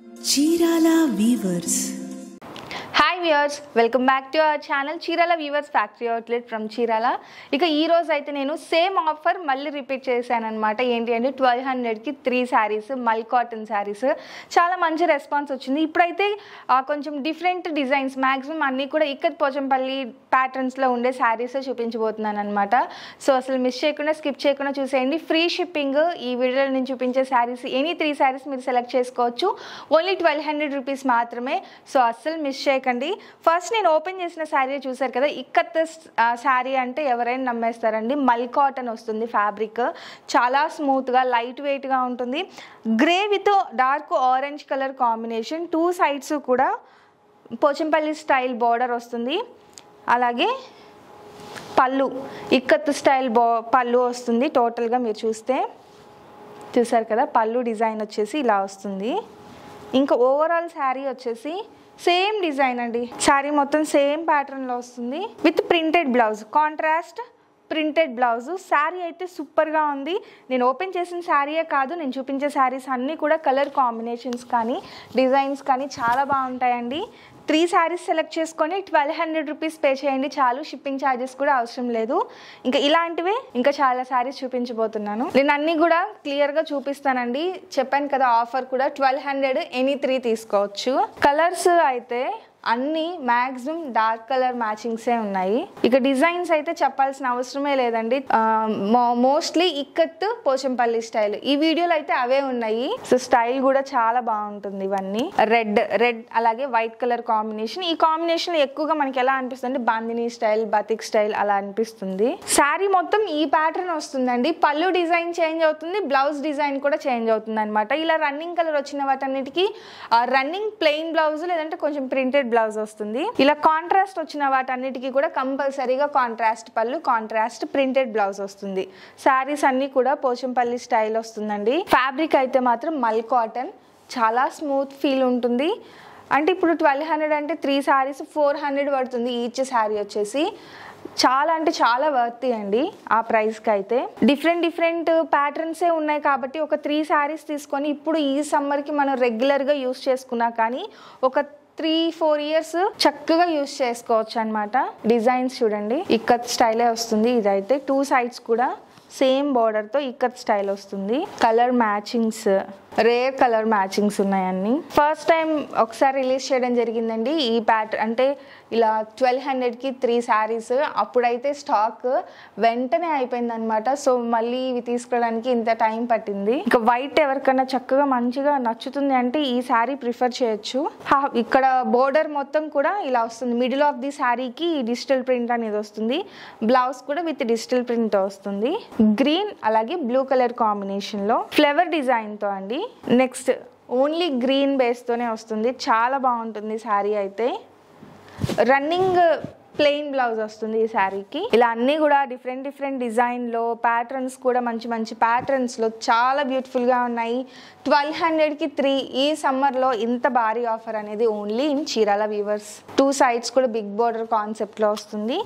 Chirala weavers. Hi viewers, welcome back to our channel Chirala weavers factory outlet from Chirala. ఇక ఈ రోజు అయితే నేను సేమ్ ఆఫర్ మళ్ళీ రిపీట్ చేశాను అనమాట. ఏంటి అంటే 1200కి 3 శారీస్, మల్ కాటన్ శారీస్. చాలా మంచి రెస్పాన్స్ వచ్చింది. ఇప్పుడైతే కొంచెం డిఫరెంట్ డిజైన్స్, మ్యాక్సిమం అన్నీ కూడా ఇక్కత్ పోచంపల్లి ప్యాటర్న్స్లో ఉండే శారీస్ చూపించబోతున్నాను అనమాట. సో అసలు మిస్ చేయకుండా, స్కిప్ చేయకుండా చూసేయండి. Free shipping. ఈ వీడియోలో నేను చూపించే శారీస్ ఎనీ 3 శారీస్ మీరు సెలెక్ట్ చేసుకోవచ్చు. ఓన్లీ 1200 రూపీస్ మాత్రమే. సో అస్సలు మిస్ చేయకండి. ఫస్ట్ నేను ఓపెన్ చేసిన శారీ చూసారు కదా, ఇక్కత్ శారీ అంటే ఎవరైనా నమ్మేస్తారండి. మల్ కాటన్ వస్తుంది ఫ్యాబ్రిక్. చాలా స్మూత్గా, లైట్ వెయిట్గా ఉంటుంది. Grey with dark orange colour combination. 2 sides కూడా పోచంపల్లి స్టైల్ బార్డర్ వస్తుంది. అలాగే పళ్ళు ఇక్కత్ స్టైల్ పళ్ళు వస్తుంది. టోటల్గా మీరు చూసారు కదా, పళ్ళు డిజైన్ వచ్చేసి ఇలా వస్తుంది. ఇంకా ఓవరాల్ శారీ వచ్చేసి సేమ్ డిజైన్ అండి. శారీ మొత్తం సేమ్ ప్యాటర్న్లో వస్తుంది with printed blouse, contrast printed blouse. Sari అయితే సూపర్గా ఉంది. నేను ఓపెన్ చేసిన శారీయే కాదు, నేను చూపించే శారీస్ అన్నీ కూడా కలర్ కాంబినేషన్స్ కానీ డిజైన్స్ కానీ చాలా బాగుంటాయండి. 3 శారీస్ సెలెక్ట్ చేసుకొని 1200 రూపీస్ పే చేయండి చాలు. షిప్పింగ్ ఛార్జెస్ కూడా అవసరం లేదు. ఇంకా ఇలాంటివే ఇంకా చాలా శారీస్ చూపించబోతున్నాను. నేను అన్నీ కూడా క్లియర్గా చూపిస్తానండి. చెప్పాను కదా, ఆఫర్ కూడా 1200 ఎనీ 3 తీసుకోవచ్చు. కలర్స్ అయితే అన్నీ మ్యాక్సిమం డార్క్ కలర్ మ్యాచింగ్సే ఉన్నాయి. ఇక డిజైన్స్ అయితే చెప్పాల్సిన అవసరమే లేదండి. Mostly ikat Pochampally style. ఈ వీడియోలో అయితే అవే ఉన్నాయి. సో స్టైల్ కూడా చాలా బాగుంటుంది. ఇవన్నీ రెడ్ అలాగే వైట్ కలర్ కాంబినేషన్. ఈ కాంబినేషన్ ఎక్కువగా మనకి ఎలా అనిపిస్తుంది అంటే బాందినీ స్టైల్, బతిక్ స్టైల్ అలా అనిపిస్తుంది. శారీ మొత్తం ఈ ప్యాటర్న్ వస్తుందండి. పళ్ళు డిజైన్ చేంజ్ అవుతుంది, బ్లౌజ్ డిజైన్ కూడా చేంజ్ అవుతుంది అనమాట. ఇలా రన్నింగ్ కలర్ వచ్చిన వాటన్నిటికీ రన్నింగ్ ప్లెయిన్ బ్లౌజ్ లేదంటే కొంచెం ప్రింటెడ్ బ్లౌజ్ వస్తుంది. ఇలా కాంట్రాస్ట్ వచ్చిన వాటన్నిటికీ కూడా కంపల్సరీగా కాంట్రాస్ట్ పళ్ళు, కాంట్రాస్ట్ ప్రింటెడ్ బ్లౌజ్ వస్తుంది. శారీస్ అన్ని కూడా పోచంపల్లి స్టైల్ వస్తుందండి. ఫ్యాబ్రిక్ అయితే మాత్రం మల్ కాటన్, చాలా స్మూత్ ఫీల్ ఉంటుంది. అంటే ఇప్పుడు 1200 అంటే 3 శారీస్ 400 పడుతుంది ఈచ్ శారీ వచ్చేసి. చాలా అంటే చాలా వర్తీ అండి ఆ ప్రైస్కి అయితే. డిఫరెంట్ ప్యాటర్న్సే ఉన్నాయి కాబట్టి ఒక 3 శారీస్ తీసుకొని ఇప్పుడు ఈ సమ్మర్కి మనం రెగ్యులర్గా యూస్ చేసుకున్నా కానీ ఒక 3-4 ఇయర్స్ చక్కగా యూస్ చేసుకోవచ్చు అనమాట. డిజైన్స్ చూడండి, ఇక్కత్ స్టైలే వస్తుంది. ఇదైతే 2 సైడ్స్ కూడా సేమ్ బార్డర్తో ఇక్కత్ స్టైల్ వస్తుంది. Colour matchings, rare colour matchings ఉన్నాయన్నీ. ఫస్ట్ టైం ఒకసారి రిలీజ్ చేయడం జరిగిందండి ఈ ప్యాటర్న్. అంటే ఇలా 1200కి 3 శారీస్. అప్పుడైతే స్టాక్ వెంటనే అయిపోయిందనమాట. సో మళ్ళీ ఇవి తీసుకోవడానికి ఇంత టైం పట్టింది. ఇంకా వైట్ ఎవరికైనా చక్కగా మంచిగా నచ్చుతుంది అంటే ఈ శారీ ప్రిఫర్ చేయొచ్చు. ఇక్కడ బోర్డర్ మొత్తం కూడా ఇలా వస్తుంది. మిడిల్ ఆఫ్ ది శారీకి డిజిటల్ ప్రింట్ అనేది వస్తుంది. బ్లౌజ్ కూడా విత్ డిజిటల్ ప్రింట్ వస్తుంది. గ్రీన్ అలాగే బ్లూ కలర్ కాంబినేషన్లో ఫ్లవర్ డిజైన్తో అండి. నెక్స్ట్ ఓన్లీ గ్రీన్ బేస్తోనే వస్తుంది. చాలా బాగుంటుంది శారీ అయితే. రన్నింగ్ ప్లెయిన్ బ్లౌజ్ వస్తుంది ఈ శారీకి. ఇలా అన్నీ కూడా డిఫరెంట్ డిజైన్లో ప్యాటర్న్స్ కూడా మంచి ప్యాటర్న్స్లో చాలా బ్యూటిఫుల్గా ఉన్నాయి. 1200కి 3 ఈ సమ్మర్లో ఇంత భారీ ఆఫర్ అనేది only in Chirala weavers. 2 sides కూడా బిగ్ బోర్డర్ కాన్సెప్ట్లో వస్తుంది.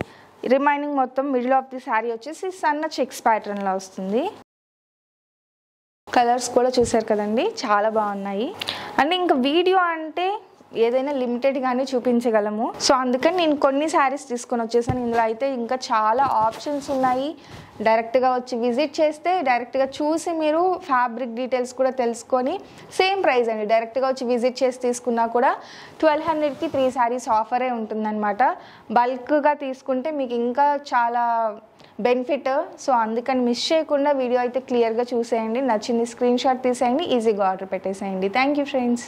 రిమైనింగ్ మొత్తం మిడిల్ ఆఫ్ ది శారీ వచ్చేసి సన్న చెక్స్ ప్యాటర్న్లో వస్తుంది. కలర్స్ కూడా చూసారు కదండి, చాలా బాగున్నాయి. అంటే ఇంకా వీడియో అంటే ఏదైనా లిమిటెడ్గానే చూపించగలము. సో అందుకని నేను కొన్ని శారీస్ తీసుకొని వచ్చేసాను. ఇందులో అయితే ఇంకా చాలా ఆప్షన్స్ ఉన్నాయి. డైరెక్ట్గా వచ్చి విజిట్ చేస్తే డైరెక్ట్గా చూసి మీరు ఫ్యాబ్రిక్ డీటెయిల్స్ కూడా తెలుసుకొని సేమ్ ప్రైస్ అండి. డైరెక్ట్గా వచ్చి విజిట్ చేసి తీసుకున్నా కూడా 1200కి 3 శారీస్ ఆఫరే ఉంటుందన్నమాట. బల్క్గా తీసుకుంటే మీకు ఇంకా చాలా బెనిఫిట్. సో అందుకని మిస్ చేయకుండా వీడియో అయితే క్లియర్గా చూసేయండి. నచ్చింది స్క్రీన్ షాట్ తీసేయండి, ఈజీగా ఆర్డర్ పెట్టేసేయండి. Thank you friends.